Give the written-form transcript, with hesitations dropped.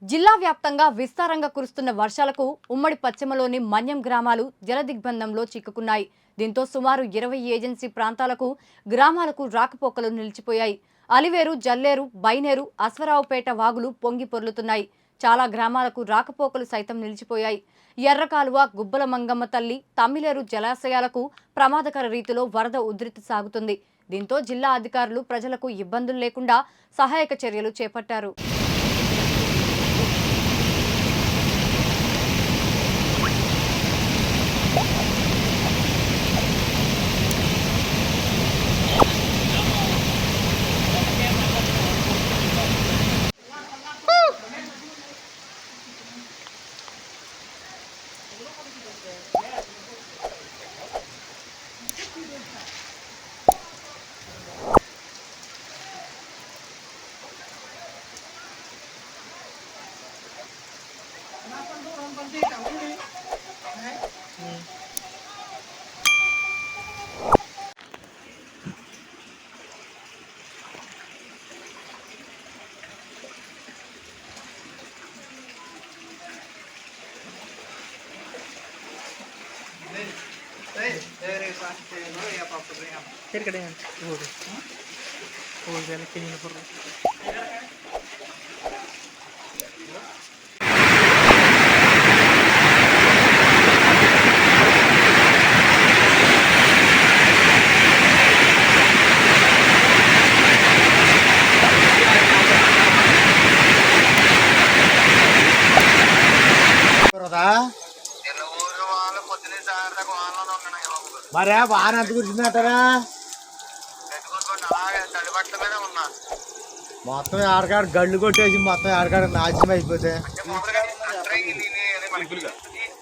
జిల్లా వ్యాప్తంగా విస్తారంగా కురుస్తున్న వర్షాలకు ఉమ్మడి పశ్చిమలోని మన్యం గ్రామాలు జలదిగ్బంధంలో చిక్కుకున్నాయి. దీంతో సుమారు 20 ఏజెన్సీ ప్రాంతాలకు గ్రామాలకు రాకపోకలు నిలిచిపోయాయి. అలివేరు, జల్లేరు, బైనేరు, అశ్వరావుపేట వాగులు పొంగి పొర్లుతున్నాయి. చాలా గ్రామాలకు రాకపోకలు సైతం నిలిచిపోయాయి. ఎర్రకాలువ, గుబ్బల మంగమ్మ తల్లి, తమ్మిలేరు జలాశయాలకు ప్రమాదకర రీతిలో వరద ఉధృతి సాగుతుంది. దీంతో జిల్లా అధికారులు ప్రజలకు ఇబ్బందులు లేకుండా సహాయక చర్యలు చేపట్టారు. మరే వాన అంత కూర్చుందంటారా మొత్తం ఆడకాడ గళ్ళు కొట్టేసి మొత్తం ఆడకాడ నాశనం అయిపోతే